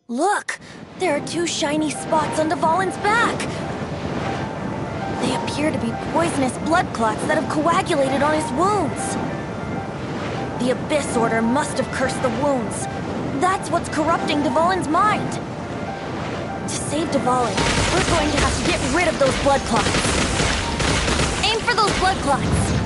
Look! There are two shiny spots on Dvalin's back! They appear to be poisonous blood clots that have coagulated on his wounds. The Abyss Order must have cursed the wounds. That's what's corrupting Dvalin's mind. To save Dvalin, we're going to have to get rid of those blood clots. Aim for those blood clots!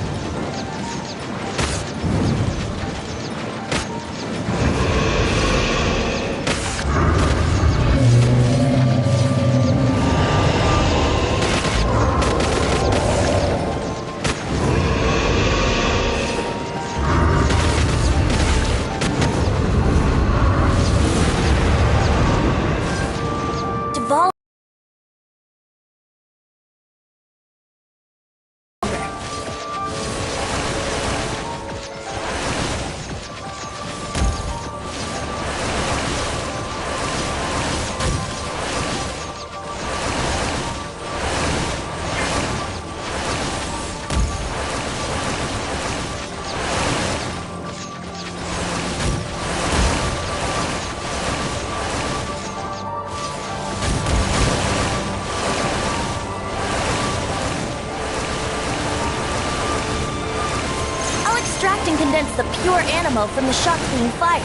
Extract and condense the pure animo from the shots being fired.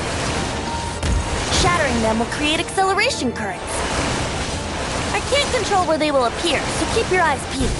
Shattering them will create acceleration currents. I can't control where they will appear, so keep your eyes peeled.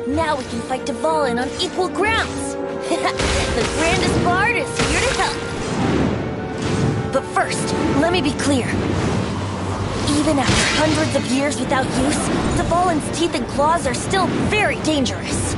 Now we can fight Dvalin on equal grounds. The grandest bard is here to help. But first, let me be clear. Even after hundreds of years without use, Dvalin's teeth and claws are still very dangerous.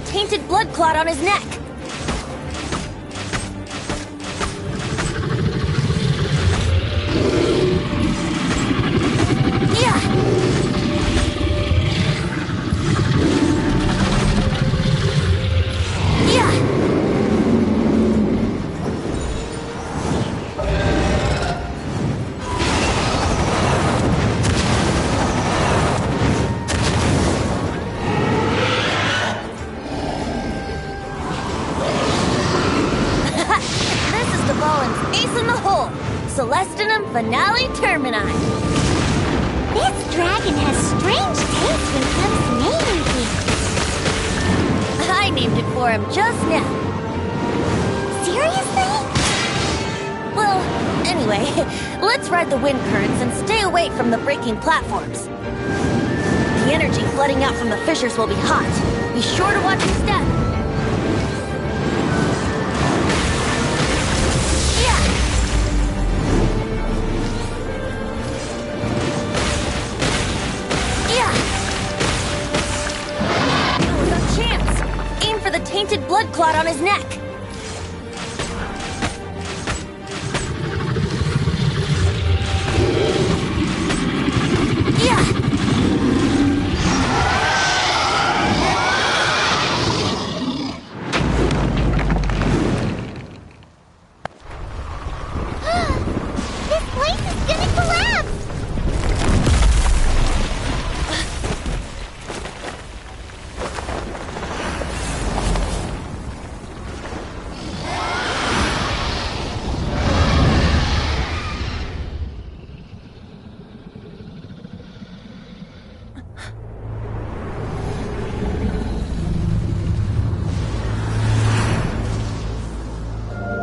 Tainted blood clot on his neck. Yeah. Yeah. Celestinum Finale Termini. This dragon has strange taste when it comes to naming things. I named it for him just now. Seriously? Well, anyway, let's ride the wind currents and stay away from the breaking platforms. The energy flooding out from the fissures will be hot. Be sure to watch your step. Tainted blood clot on his neck. Yeah. This place is gonna collapse.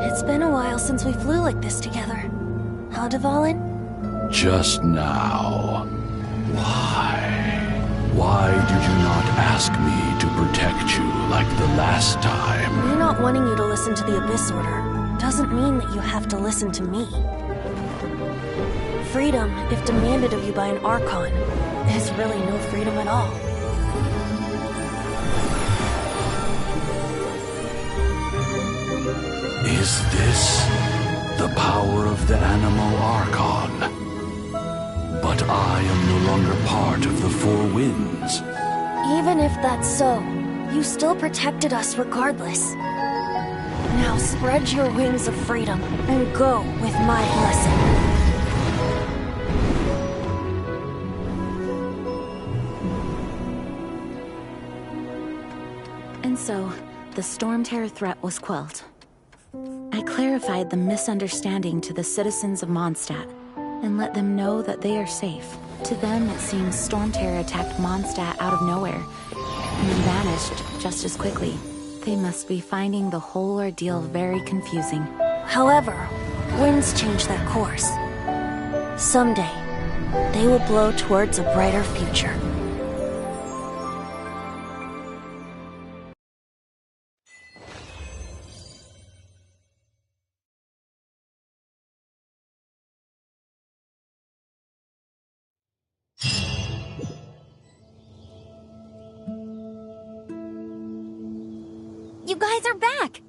It's been a while since we flew like this together. Huh, Dvalin? Just now. Why? Why did you not ask me to protect you like the last time? Me not wanting you to listen to the Abyss Order doesn't mean that you have to listen to me. Freedom, if demanded of you by an Archon, is really no freedom at all. Is this the power of the Animal Archon? But I am no longer part of the Four Winds. Even if that's so, you still protected us regardless. Now spread your wings of freedom and go with my blessing. And so, the Storm Terror threat was quelled. I clarified the misunderstanding to the citizens of Mondstadt, and let them know that they are safe. To them, it seems Storm Terror attacked Mondstadt out of nowhere, and then vanished just as quickly. They must be finding the whole ordeal very confusing. However, winds change their course. Someday, they will blow towards a brighter future. You guys are back!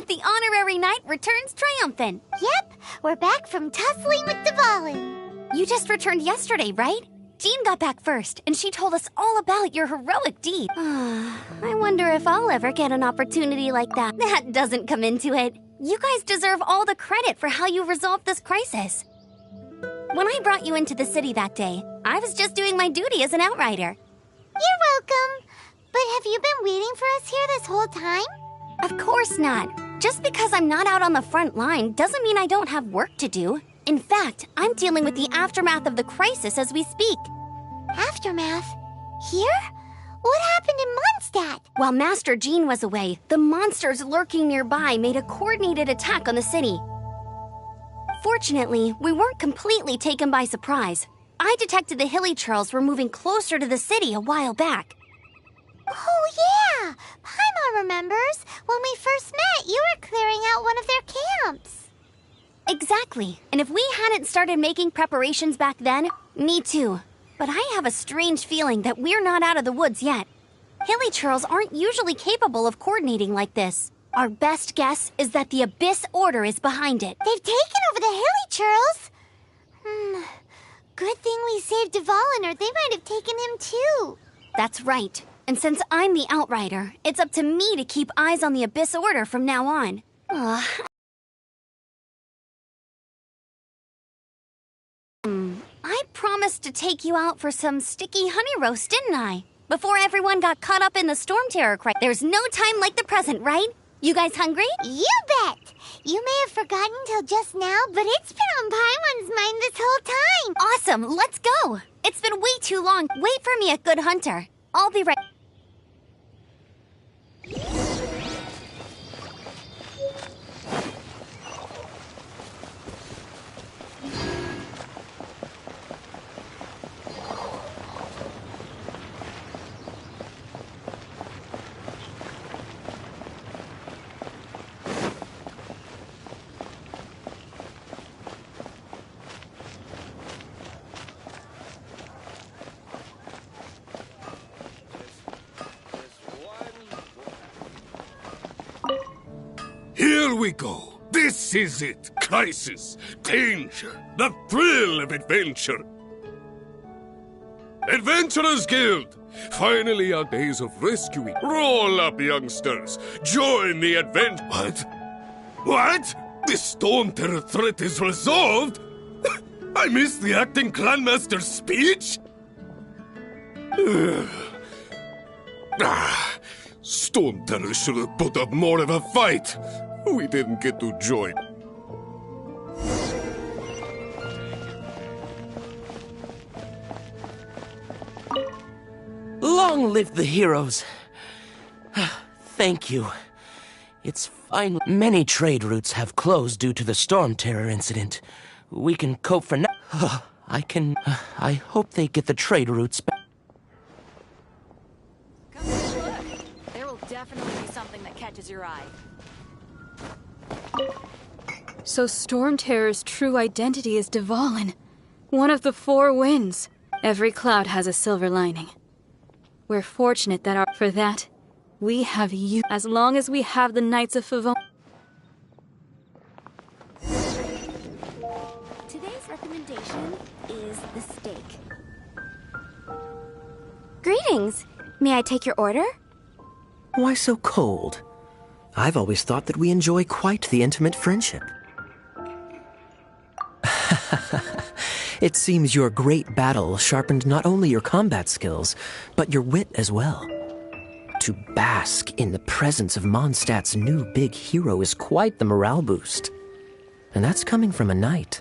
The honorary knight returns triumphant! Yep, we're back from tussling with Dvalin. You just returned yesterday, right? Jean got back first, and she told us all about your heroic deed. I wonder if I'll ever get an opportunity like that. That doesn't come into it. You guys deserve all the credit for how you resolved this crisis. When I brought you into the city that day, I was just doing my duty as an outrider. You're welcome. But have you been waiting for us here this whole time? Of course not. Just because I'm not out on the front line doesn't mean I don't have work to do. In fact, I'm dealing with the aftermath of the crisis as we speak. Aftermath? Here? What happened in Mondstadt? While Master Jean was away, the monsters lurking nearby made a coordinated attack on the city. Fortunately, we weren't completely taken by surprise. I detected the Hilly Churls were moving closer to the city a while back. Oh, yeah! Paimon remembers. When we first met, you were clearing out one of their camps. Exactly. And if we hadn't started making preparations back then, me too. But I have a strange feeling that we're not out of the woods yet. Hilly Churls aren't usually capable of coordinating like this. Our best guess is that the Abyss Order is behind it. They've taken over the Hilly Churls. Good thing we saved Dvalin, or they might have taken him too. That's right. And since I'm the Outrider, it's up to me to keep eyes on the Abyss Order from now on. I promised to take you out for some sticky honey roast, didn't I? Before everyone got caught up in the storm terror crisis. There's no time like the present, right? You guys hungry? You bet! You may have forgotten till just now, but it's been on Paimon's mind this whole time. Awesome, let's go! It's been way too long. Wait for me at Good Hunter. I'll be right... Here we go. This is it. Crisis, danger, the thrill of adventure. Adventurers Guild. Finally our days of rescuing. Roll up, youngsters. Join the advent... What? The storm terror threat is resolved? I missed the acting clanmaster's speech? Storm terror should have put up more of a fight. We didn't get to join. Long live the heroes. Thank you. It's fine. Many trade routes have closed due to the storm terror incident. We can cope for now. I hope they get the trade routes back. Come take a look. There will definitely be something that catches your eye. So Storm Terror's true identity is Dvalin, one of the four winds. Every cloud has a silver lining. We're fortunate that for that, we have you. As long as we have the Knights of Favon. Today's recommendation is the steak. Greetings. May I take your order? Why so cold? I've always thought that we enjoy quite the intimate friendship. It seems your great battle sharpened not only your combat skills, but your wit as well. To bask in the presence of Mondstadt's new big hero is quite the morale boost. And that's coming from a knight.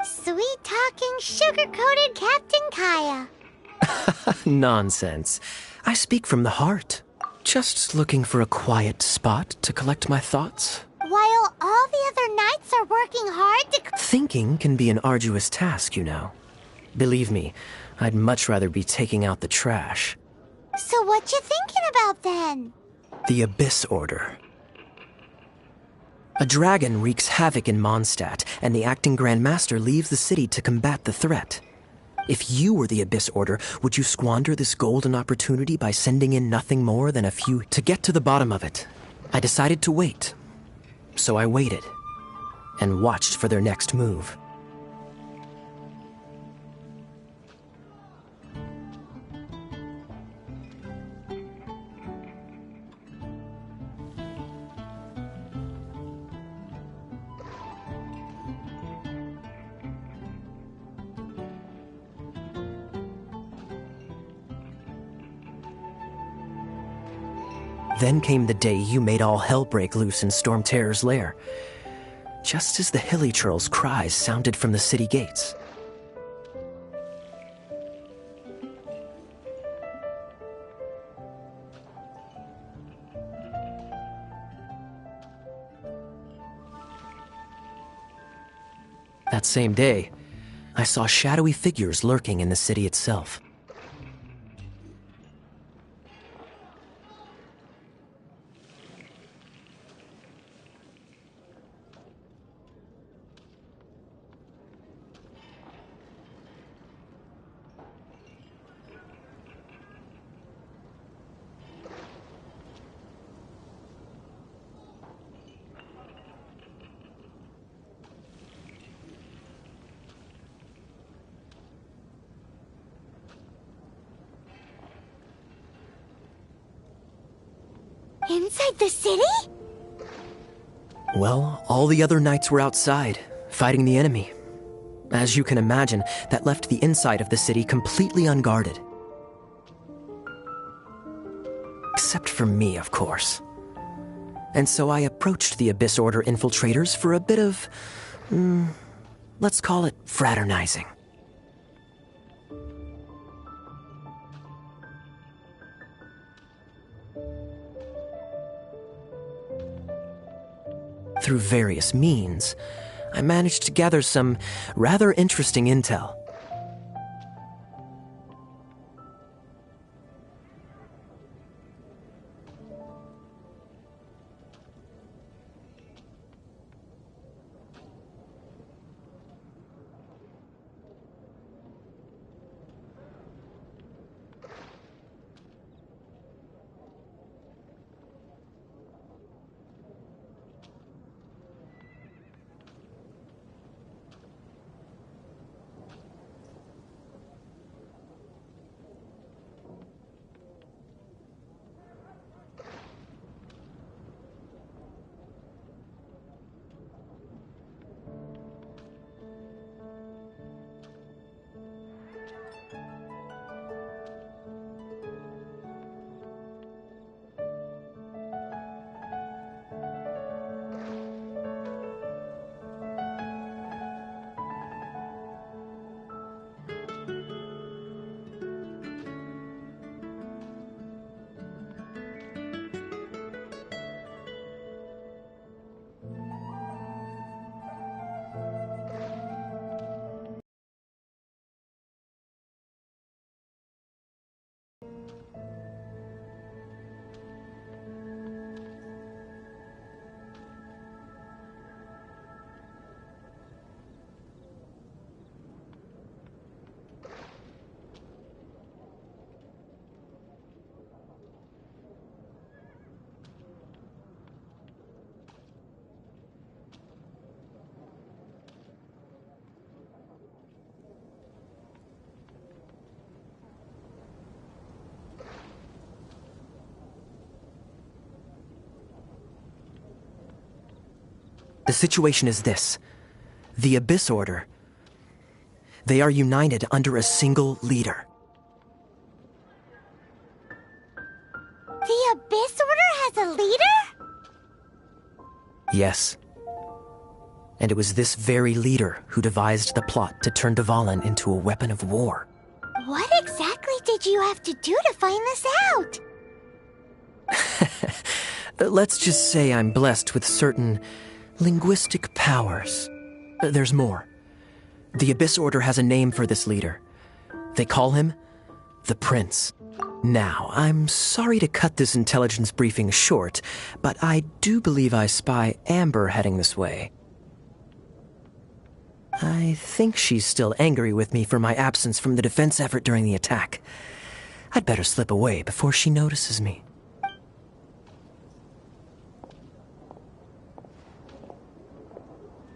Sweet-talking, sugar-coated Captain Kaya. Nonsense. I speak from the heart. Just looking for a quiet spot to collect my thoughts. While all the other knights are working hard to... Thinking can be an arduous task, you know. Believe me, I'd much rather be taking out the trash. So what you thinking about then? The Abyss Order. A dragon wreaks havoc in Mondstadt, and the acting Grand Master leaves the city to combat the threat. If you were the Abyss Order, would you squander this golden opportunity by sending in nothing more than a few... To get to the bottom of it, I decided to wait. So I waited, and watched for their next move. Then came the day you made all hell break loose in Storm Terror's lair. just as the hilly churl's cries sounded from the city gates. That same day, I saw shadowy figures lurking in the city itself. Inside the city? Well, all the other knights were outside, fighting the enemy. As you can imagine, that left the inside of the city completely unguarded. Except for me, of course. And so I approached the Abyss Order infiltrators for a bit of, let's call it fraternizing. Through various means, I managed to gather some rather interesting intel. The situation is this. The Abyss Order. They are united under a single leader. The Abyss Order has a leader? Yes. And it was this very leader who devised the plot to turn Dvalin into a weapon of war. What exactly did you have to do to find this out? Let's just say I'm blessed with certain linguistic powers. There's more. The Abyss Order has a name for this leader. They call him the Prince. Now, I'm sorry to cut this intelligence briefing short, but I do believe I spy Amber heading this way. I think she's still angry with me for my absence from the defense effort during the attack. I'd better slip away before she notices me.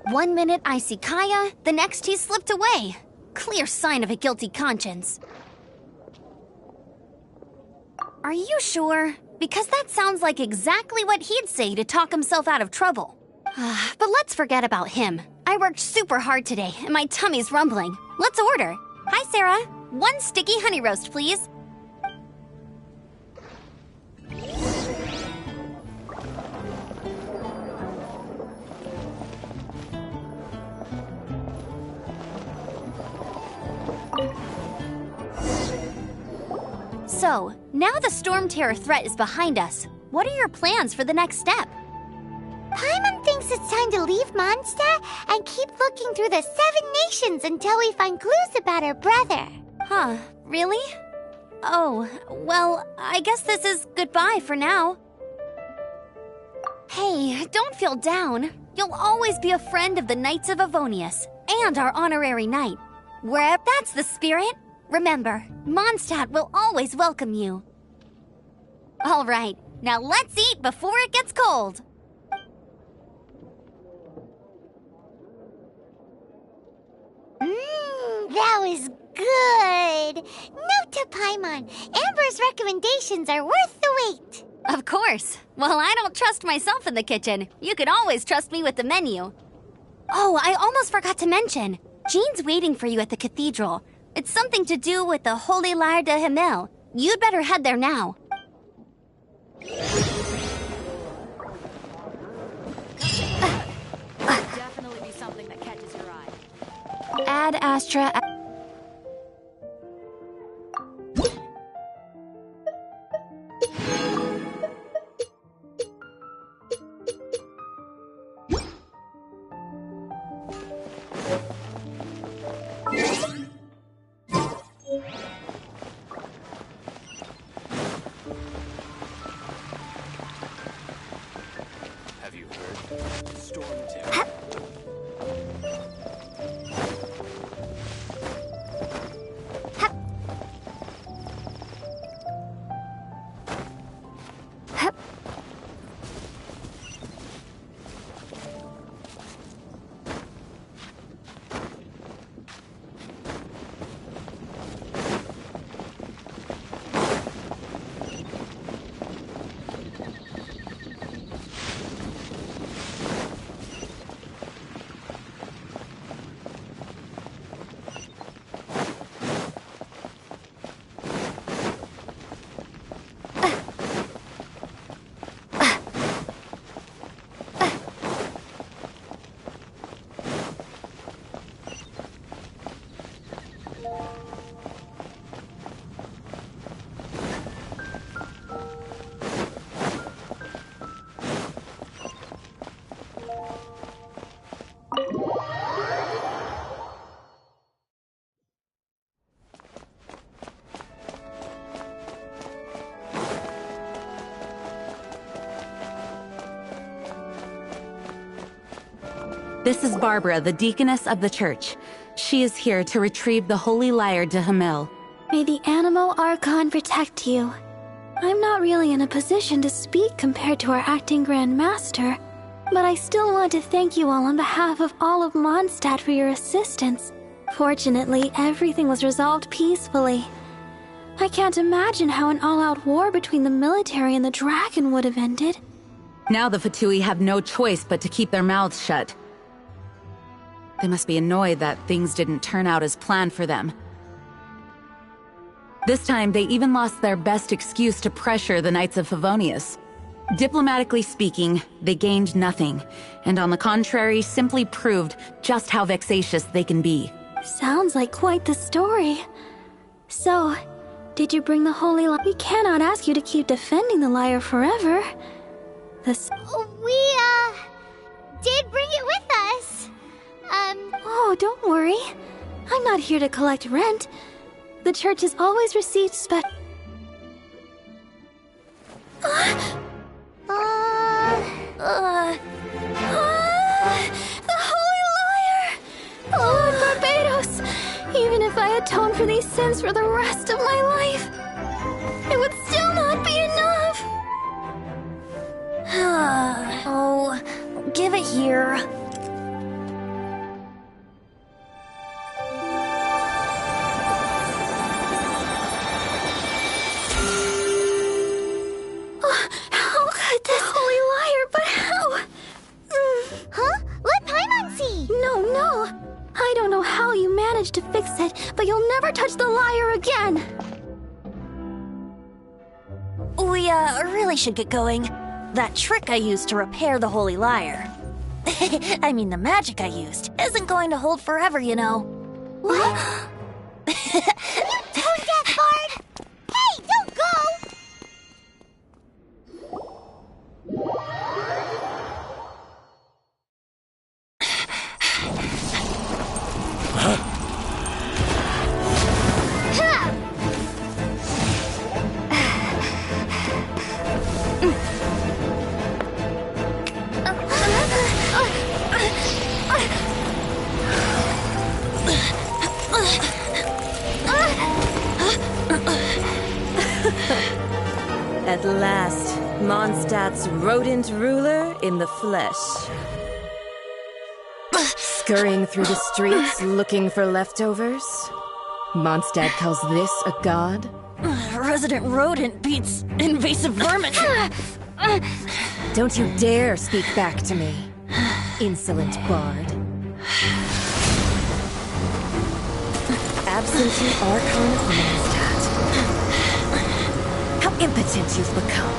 One minute I see Kaya, the next he slipped away. Clear sign of a guilty conscience. Are you sure? Because that sounds like exactly what he'd say to talk himself out of trouble. But let's forget about him. I worked super hard today, and my tummy's rumbling. Let's order. Hi, Sarah. 1 sticky honey roast, please. So, now the Storm Terror threat is behind us. What are your plans for the next step? Paimon thinks it's time to leave Mondstadt and keep looking through the 7 nations until we find clues about her brother. Huh, really? Oh, well, I guess this is goodbye for now. Hey, don't feel down. You'll always be a friend of the Knights of Avonius and our honorary knight. Wherever that's the spirit, remember, Mondstadt will always welcome you. All right, now let's eat before it gets cold. That was good. Note to Paimon, Amber's recommendations are worth the wait. Of course. Well, I don't trust myself in the kitchen. You can always trust me with the menu. Oh, I almost forgot to mention. Jean's waiting for you at the cathedral. It's something to do with the Holy Lyre de Himmel. You'd better head there now. Definitely be something that catches your eye. Ad Astra. Have you heard? Storm Terror. This is Barbara, the deaconess of the church. She is here to retrieve the Holy Lyre de Himmel. May the Animo Archon protect you. I'm not really in a position to speak compared to our acting Grand Master, but I still want to thank you all on behalf of all of Mondstadt for your assistance. Fortunately, everything was resolved peacefully. I can't imagine how an all-out war between the military and the dragon would have ended. Now the Fatui have no choice but to keep their mouths shut. They must be annoyed that things didn't turn out as planned for them. This time, they even lost their best excuse to pressure the Knights of Favonius. Diplomatically speaking, they gained nothing, and on the contrary, simply proved just how vexatious they can be. Sounds like quite the story. So, did you bring the Holy Lyre? We cannot ask you to keep defending the lyre forever. We, did bring it with us. Oh, don't worry. I'm not here to collect rent. The church has always received the Holy Lyre! Lord Barbados! Even if I atone for these sins for the rest of my life, it would still not be enough! Oh, give it here. How could the Holy Lyre, but how? Huh? Let Paimon see! No. I don't know how you managed to fix it, but you'll never touch the lyre again! We, really should get going. That trick I used to repair the Holy Lyre. I mean, the magic I used isn't going to hold forever, you know. What? You tone deaf, Bard! Hey, don't last, Mondstadt's rodent ruler in the flesh. Scurrying through the streets looking for leftovers? Mondstadt calls this a god? Resident rodent beats invasive vermin. Don't you dare speak back to me, insolent bard. Absentee Archon of Mondstadt. How impotent you've become.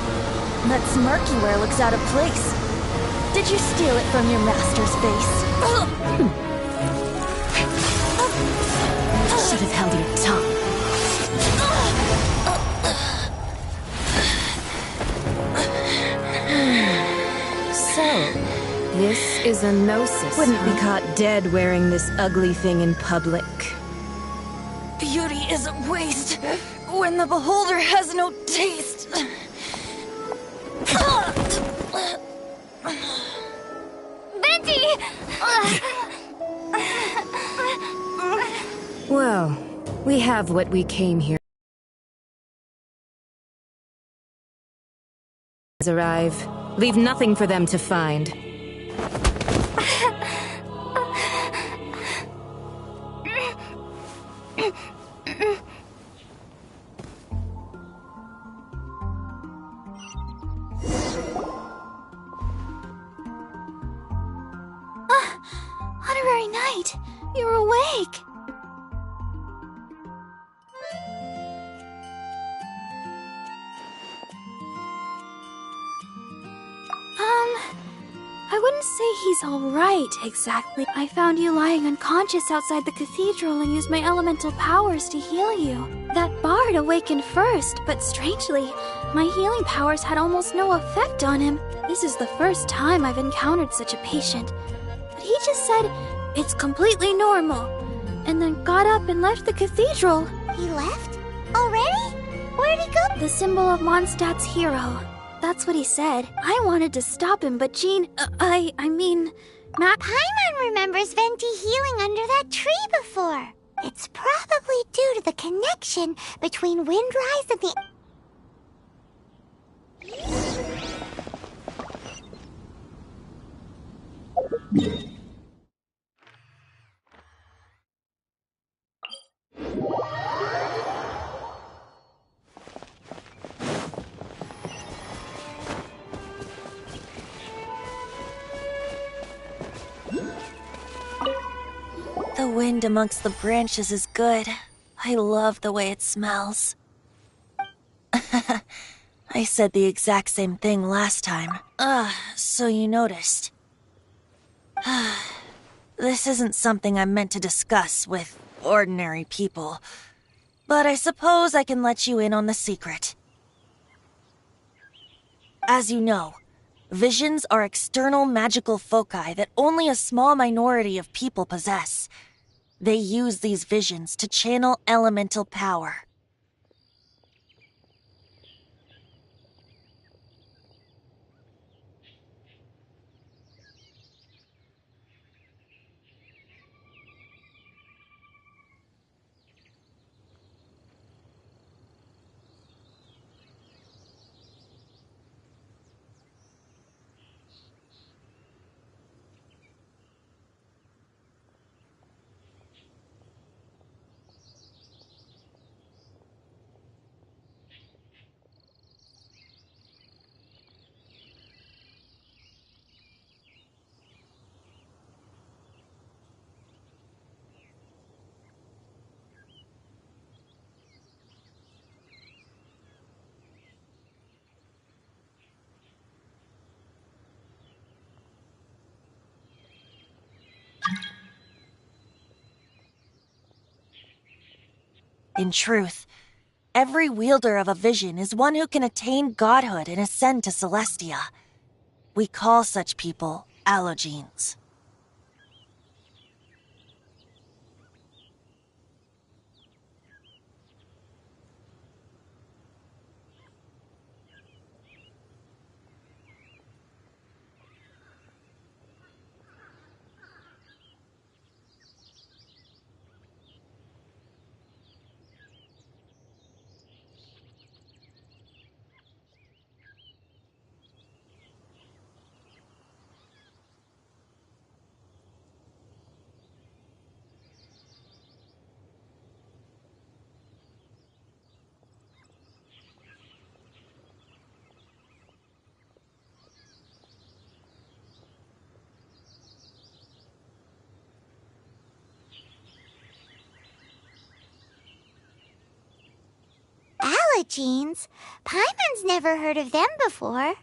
That smirk you wear looks out of place. Did you steal it from your master's face? Should have held your tongue. So, this is a gnosis. Wouldn't be caught dead wearing this ugly thing in public. Beauty is a waste when the beholder has no taste. Venti! Well, we have what we came here. Arrive. Leave nothing for them to find. Honorary Knight, you're awake. I wouldn't say he's alright, exactly. I found you lying unconscious outside the cathedral and used my elemental powers to heal you. That bard awakened first, but strangely, my healing powers had almost no effect on him. This is the first time I've encountered such a patient. But he just said, it's completely normal, and then got up and left the cathedral. He left? Already? Where'd he go? The symbol of Mondstadt's hero. That's what he said. I wanted to stop him, but Jean... I mean... Paimon remembers Venti healing under that tree before. It's probably due to the connection between Windrise and the... The wind amongst the branches is good. I love the way it smells. I said the exact same thing last time. So you noticed. This isn't something I'm meant to discuss with ordinary people, but I suppose I can let you in on the secret. As you know, visions are external magical foci that only a small minority of people possess. They use these visions to channel elemental power. In truth, every wielder of a vision is one who can attain godhood and ascend to Celestia. We call such people allogenes. genes. Paimon's never heard of them before.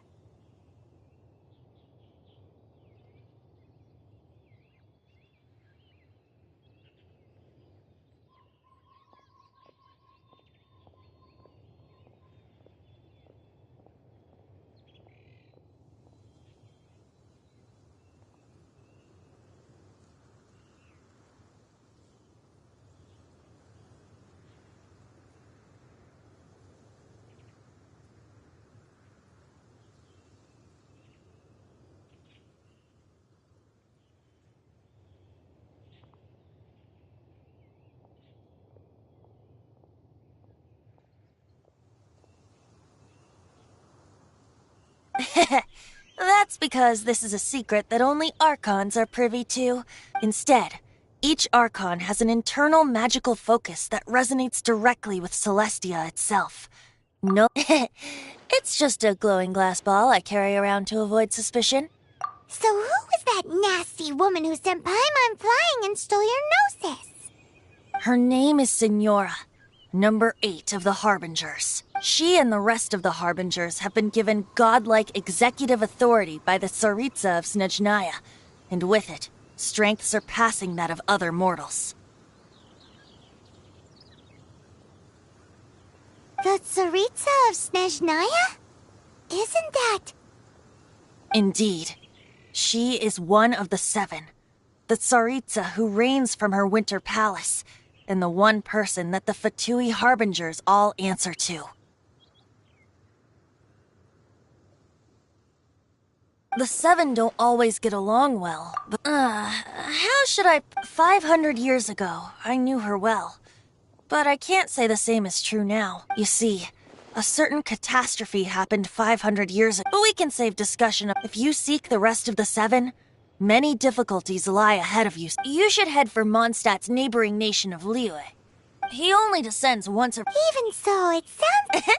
That's because this is a secret that only Archons are privy to. Instead, each Archon has an internal magical focus that resonates directly with Celestia itself. No, it's just a glowing glass ball I carry around to avoid suspicion. So who was that nasty woman who sent Paimon flying and stole your Gnosis? Her name is Signora, number 8 of the Harbingers. She and the rest of the Harbingers have been given godlike executive authority by the Tsaritsa of Snezhnaya, and with it, strength surpassing that of other mortals. The Tsaritsa of Snezhnaya? Isn't that... Indeed. She is one of the 7, the Tsaritsa who reigns from her winter palace, and the one person that the Fatui Harbingers all answer to. The 7 don't always get along well, but, how should I... 500 years ago, I knew her well. But I can't say the same is true now. You see, a certain catastrophe happened 500 years ago. But we can save discussion. If you seek the rest of the 7, many difficulties lie ahead of you. You should head for Mondstadt's neighboring nation of Liyue. He only descends once a... Even so, it sounds...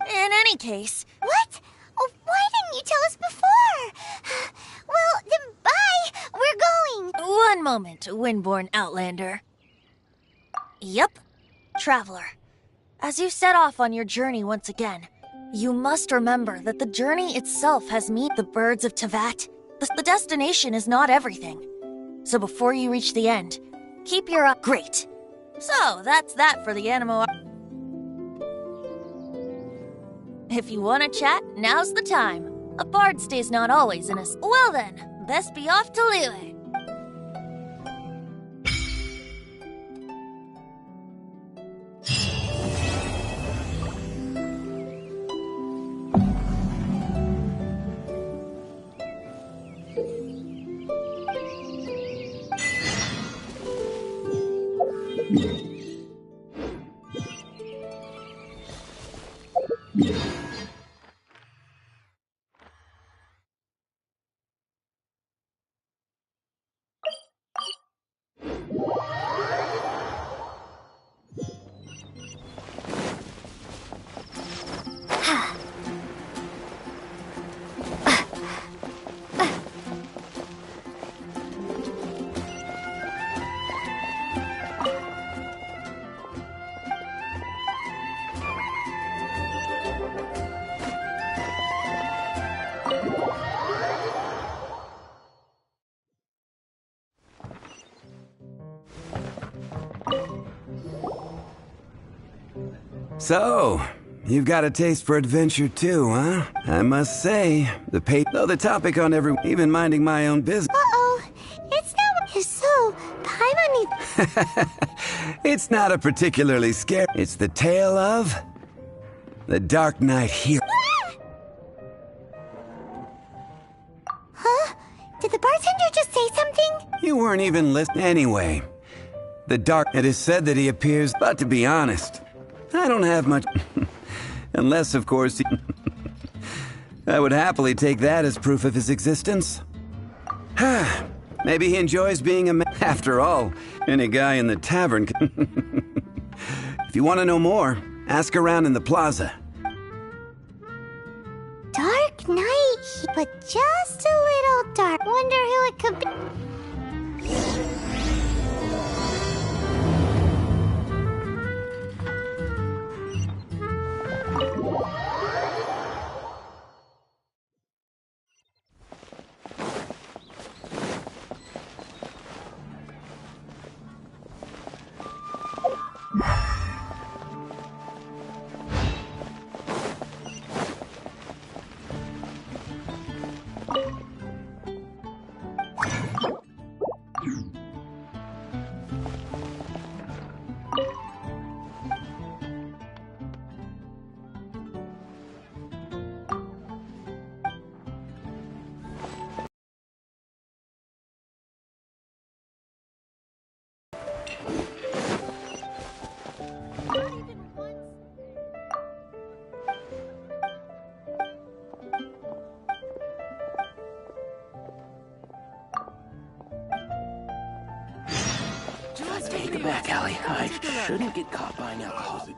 In any case... What? Oh, why didn't you tell us before? Well, then bye! We're going! One moment, Windborn Outlander. Yep, Traveler. As you set off on your journey once again, you must remember that the journey itself has the birds of Tevat. The destination is not everything. So before you reach the end, keep your... Great! So, that's that for the Animo... If you want to chat, now's the time. A bard stays not always in a... Well then, best be off to Liyue. So, you've got a taste for adventure too, huh? I must say, though the topic on even minding my own business. Uh-oh, it's not... So, Paimon needs... It's not a particularly scary... It's the tale of... the Dark Knight Hero. Huh? Did the bartender just say something? You weren't even listening. Anyway, it is said that he appears... But to be honest, I don't have much... Unless, of course, I would happily take that as proof of his existence. Maybe he enjoys being a man. After all, any guy in the tavern can... If you want to know more, ask around in the plaza. Dark Knight, but just a little dark. Wonder who it could be. back alley. I shouldn't get caught buying alcohol.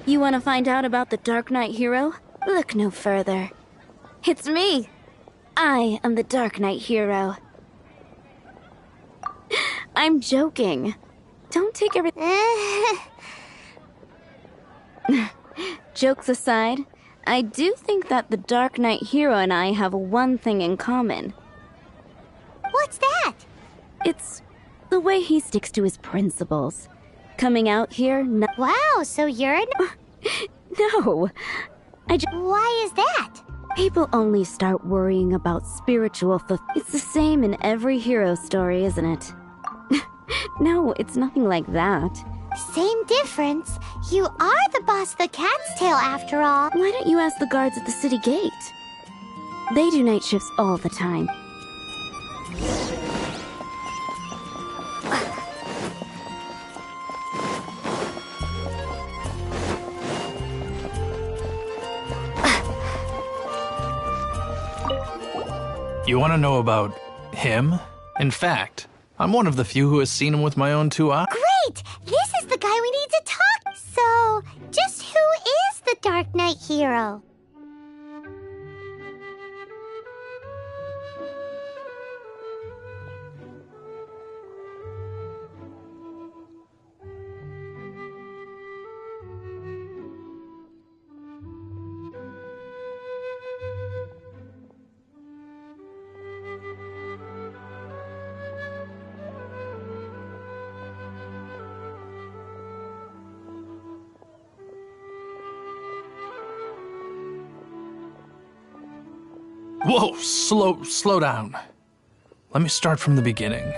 You want to find out about the Dark Knight hero? Look no further. It's me! I am the Dark Knight hero. I'm joking. Don't take everything... Jokes aside, I do think that the Dark Knight hero and I have one thing in common. What's that? It's the way he sticks to his principles. Coming out here, Wow, so you're No. Why is that? People only start worrying about spiritual It's the same in every hero story, isn't it? No, it's nothing like that. Same difference. You are the boss of the Cat's Tail after all. Why don't you ask the guards at the city gate? They do night shifts all the time. You want to know about him? In fact, I'm one of the few who has seen him with my own 2 eyes. Great! This is the guy we need to talk. So, just who is the Dark Knight hero? Whoa, slow down. Let me start from the beginning.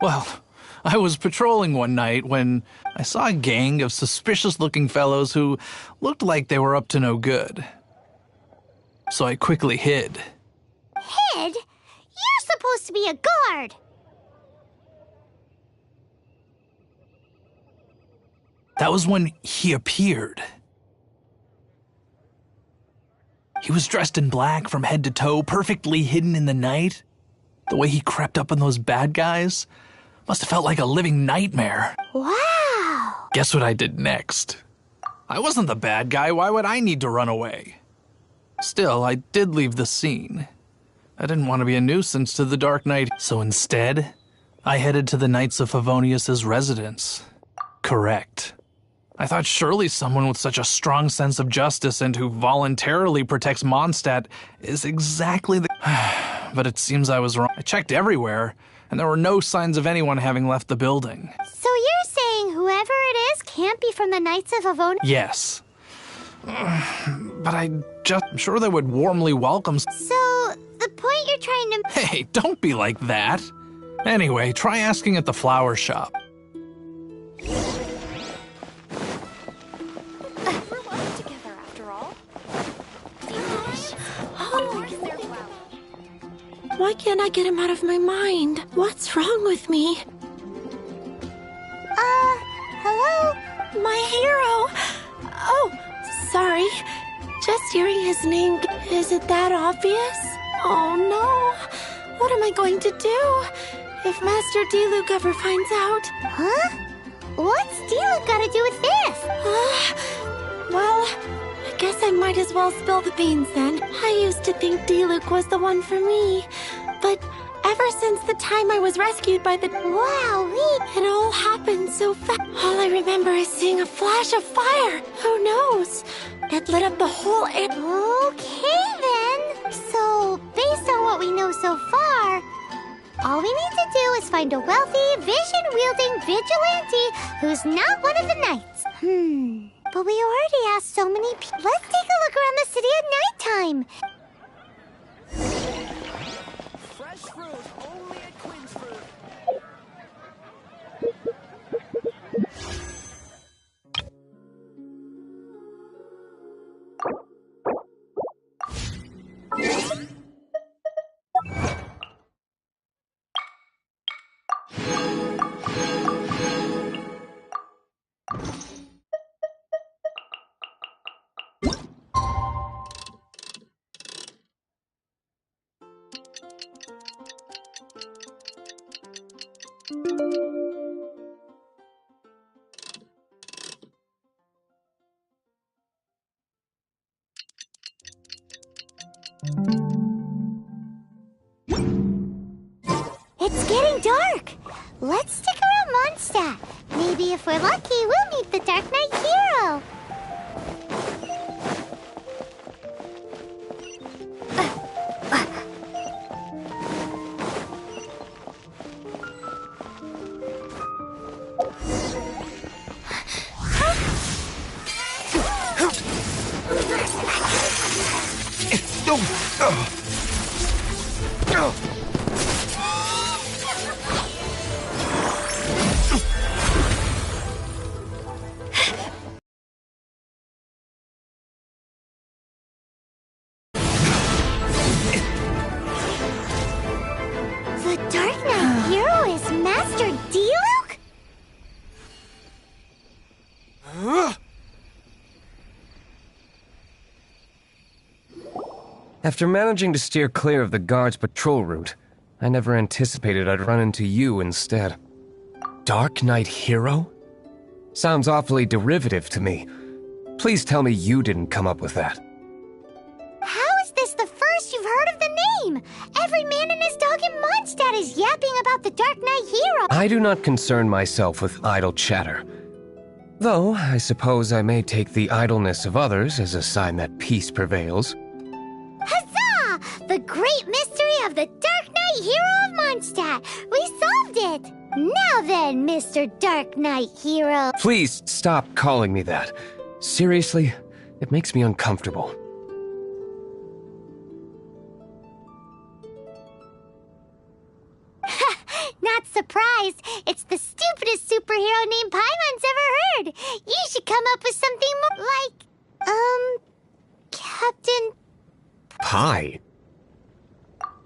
Well, I was patrolling one night when I saw a gang of suspicious-looking fellows who looked like they were up to no good. So I quickly hid. Hid? You're supposed to be a guard. That was when he appeared. He was dressed in black from head to toe, perfectly hidden in the night. The way he crept up on those bad guys must have felt like a living nightmare. Wow! Guess what I did next? I wasn't the bad guy. Why would I need to run away? Still, I did leave the scene. I didn't want to be a nuisance to the Dark Knight, so instead, I headed to the Knights of Favonius' residence. Correct. I thought surely someone with such a strong sense of justice and who voluntarily protects Mondstadt is exactly the... But it seems I was wrong. I checked everywhere, and there were no signs of anyone having left the building. So you're saying whoever it is can't be from the Knights of Favonius? Yes. But I'm sure they would warmly welcome... So, the point you're trying to... Hey, don't be like that. Anyway, try asking at the flower shop. Why can't I get him out of my mind? What's wrong with me? Hello? My hero! Oh, sorry. Just hearing his name, is it that obvious? Oh no! What am I going to do? If Master Diluc ever finds out... Huh? What's Diluc got to do with this? Well, I guess I might as well spill the beans then. I used to think Diluc was the one for me, but ever since the time I was rescued by the... Wowee! It all happened so fast. All I remember is seeing a flash of fire. Who knows? It lit up the whole air. Okay then. So, based on what we know so far, all we need to do is find a wealthy, vision-wielding vigilante who's not one of the knights. But we already asked so many people. Let's take a look around the city at nighttime. Fresh fruit, only at Queen's Fruit. getting dark. Let's stick around Mondstadt. Maybe if we're lucky, we'll meet the Dark Knight Hero. The Dark Knight Hero is Master Diluc? After managing to steer clear of the guard's patrol route, I never anticipated I'd run into you instead. Dark Knight Hero? Sounds awfully derivative to me. Please tell me you didn't come up with that. How is this the first you've heard of the name? Every man and his dog in Mondstadt is yapping about the Dark Knight Hero. I do not concern myself with idle chatter. Though, I suppose I may take the idleness of others as a sign that peace prevails. Huzzah! The great mystery of the Dark Knight Hero of Mondstadt. We solved it! Now then, Mr. Dark Knight Hero. Please stop calling me that. Seriously, it makes me uncomfortable. Not surprised. It's the stupidest superhero name Paimon's ever heard. You should come up with something more like, Captain... Pie?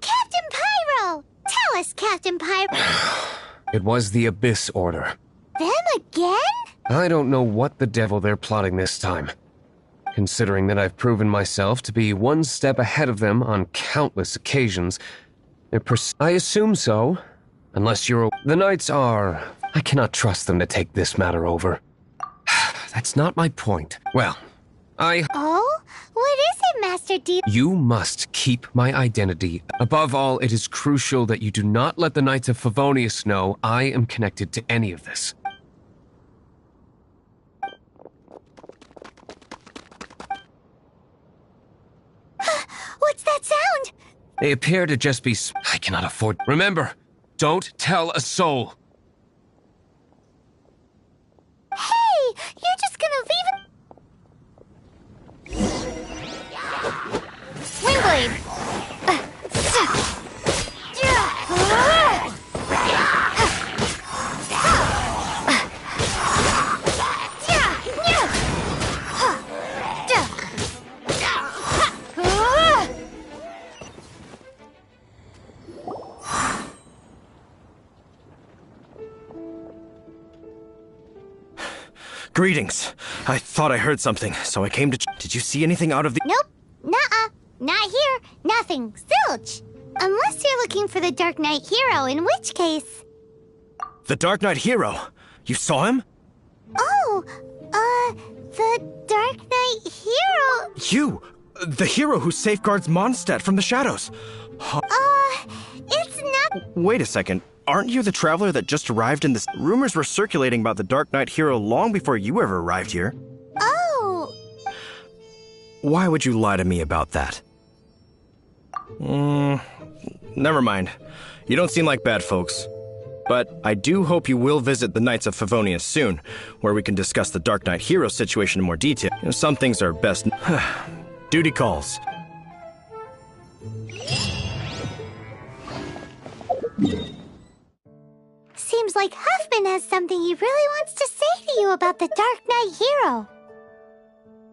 Captain Pyro! Tell us, Captain Pyro. It was the Abyss Order. Them again? I don't know what the devil they're plotting this time. Considering that I've proven myself to be one step ahead of them on countless occasions, I assume so. Unless you're... The Knights are... I cannot trust them to take this matter over. That's not my point. Well, Oh? What is it, Master D? You must keep my identity. Above all, it is crucial that you do not let the Knights of Favonius know I am connected to any of this. What's that sound? They appear to just be... I cannot afford... Remember, don't tell a soul. Hey! You're just gonna leave it... Wingblade! Greetings. I thought I heard something, so I came to... Did you see anything out of the... Nope. Nuh-uh. Not here. Nothing. Zilch. Unless you're looking for the Dark Knight Hero, in which case... The Dark Knight Hero? You saw him? Oh, the Dark Knight Hero... You! The hero who safeguards Mondstadt from the shadows. It's not... Wait a second. Aren't you the traveler that just arrived in this... Rumors were circulating about the Dark Knight Hero long before you ever arrived here. Oh... Why would you lie to me about that? Never mind. You don't seem like bad folks. But I do hope you will visit the Knights of Favonius soon, where we can discuss the Dark Knight Hero situation in more detail. Some things are best... Duty calls. Seems like Huffman has something he really wants to say to you about the Dark Knight Hero.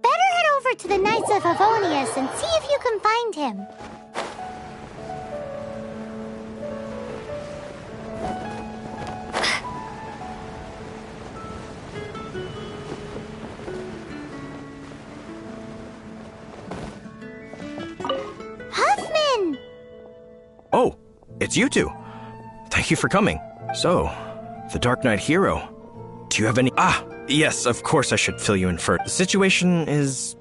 Better head over to the Knights of Favonius and see if you can find him. Huffman! Oh, it's you two. Thank you for coming. So, the Dark Knight Hero. Do you have any... Yes, of course I should fill you in first. The situation is...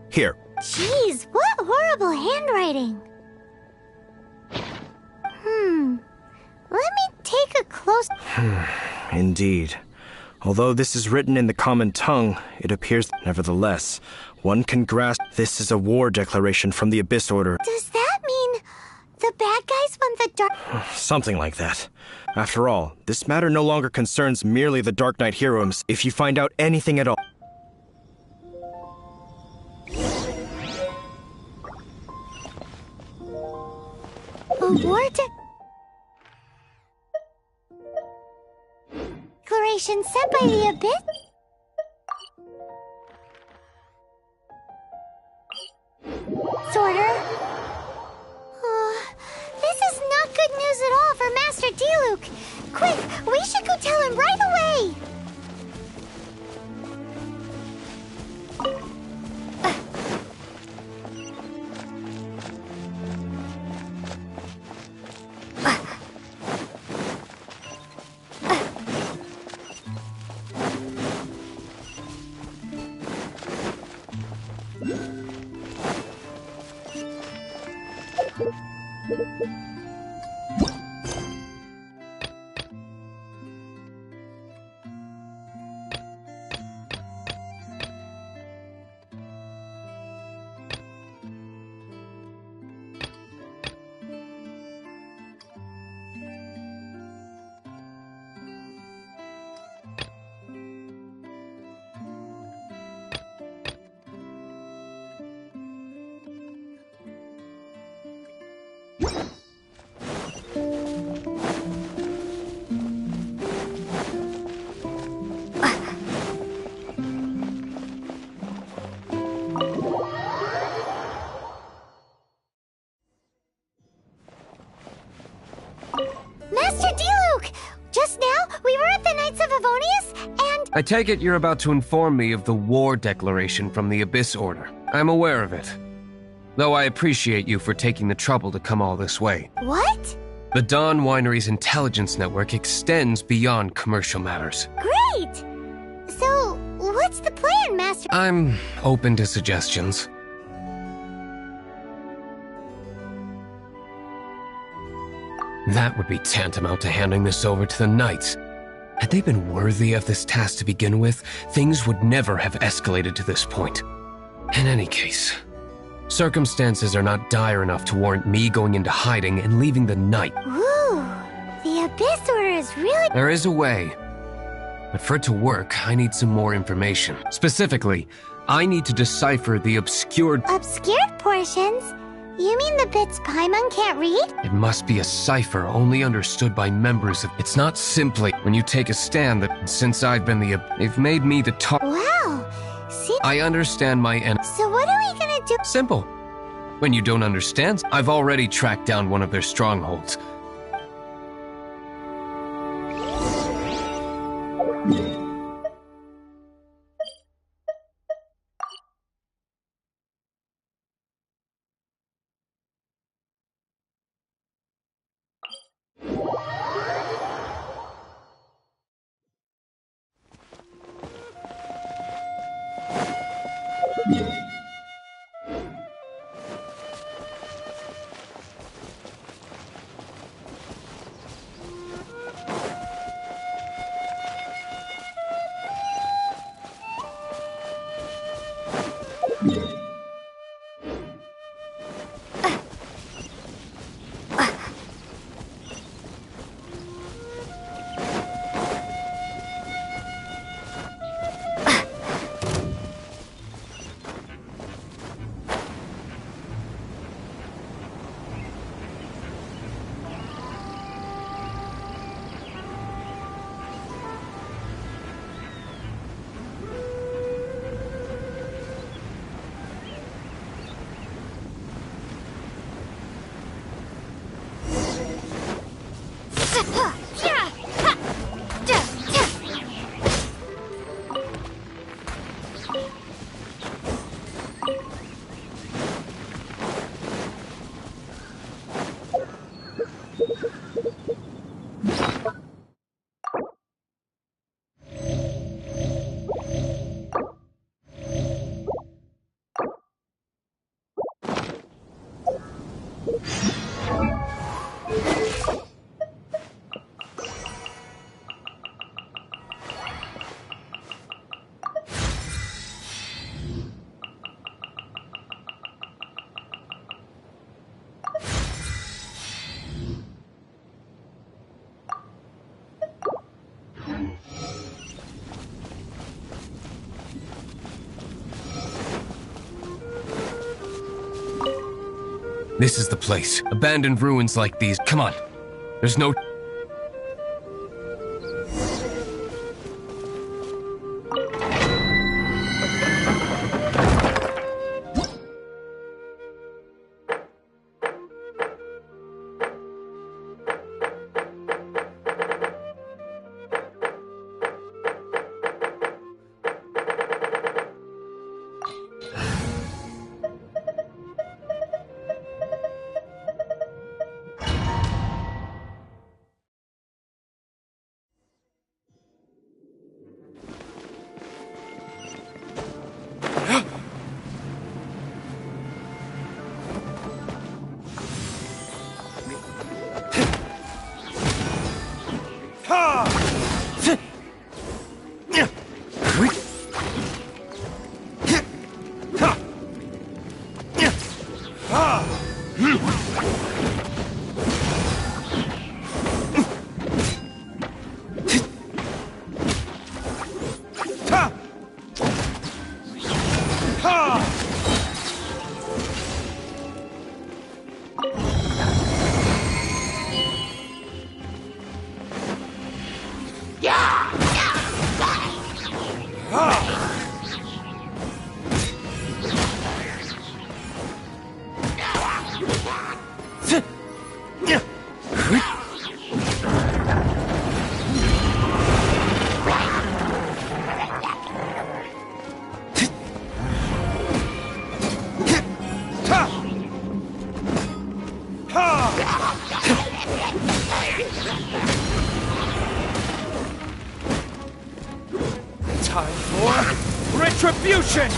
here. Jeez, what horrible handwriting. Indeed. Although this is written in the common tongue, it appears nevertheless, one can grasp this is a war declaration from the Abyss Order. Does that mean the bad guys want the dark... Something like that. After all, this matter no longer concerns merely the Dark Knight heroes. If you find out anything at all... A war declaration sent by the Abyss? Sorter? This is not good news at all for Master Diluc. Quick, we should go tell him right away! Master Diluc! Just now, we were at the Knights of Avonius, and... I take it you're about to inform me of the war declaration from the Abyss Order. I'm aware of it. Though I appreciate you for taking the trouble to come all this way. What? The Dawn Winery's intelligence network extends beyond commercial matters. Great! So, what's the plan, Master? I'm open to suggestions. That would be tantamount to handing this over to the Knights. Had they been worthy of this task to begin with, things would never have escalated to this point. In any case, circumstances are not dire enough to warrant me going into hiding and leaving the night. Ooh, the Abyss Order is really... There is a way. But for it to work, I need some more information. Specifically, I need to decipher the obscured... Obscured portions? You mean the bits Paimon can't read? It must be a cipher only understood by members of... It's not simply when you take a stand that since I've been they've made me the Wow! See? I understand my enemy. So what are we gonna do? Simple. When you don't understand, I've already tracked down one of their strongholds. This is the place. Abandoned ruins like these. Come on. There's no... Time for retribution!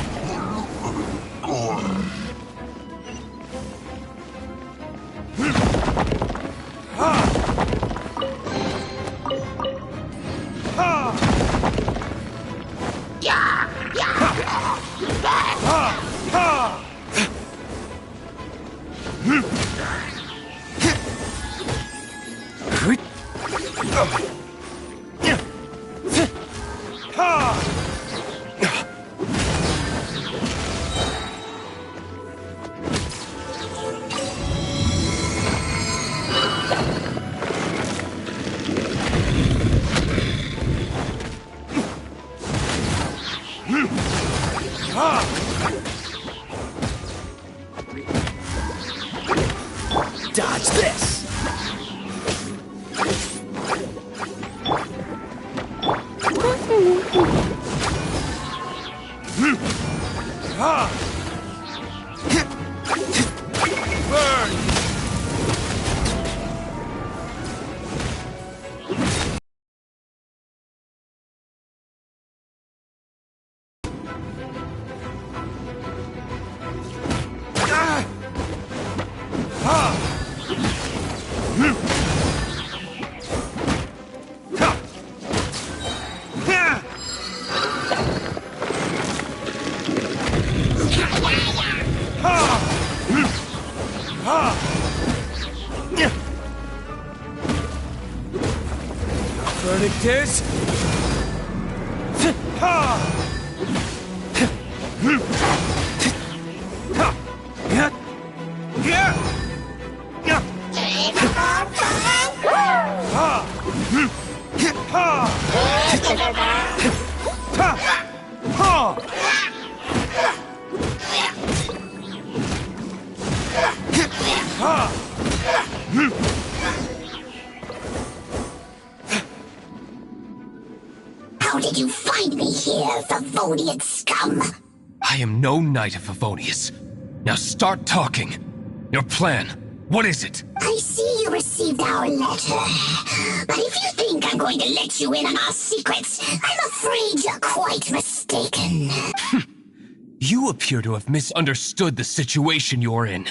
Dodge this! Burn! Verdict is... How did you find me here, Favonian scum? I am no knight of Favonius. Now start talking. Your plan. What is it? I see you received our letter. But if you think I'm going to let you in on our secrets, I'm afraid you're quite mistaken. You appear to have misunderstood the situation you're in.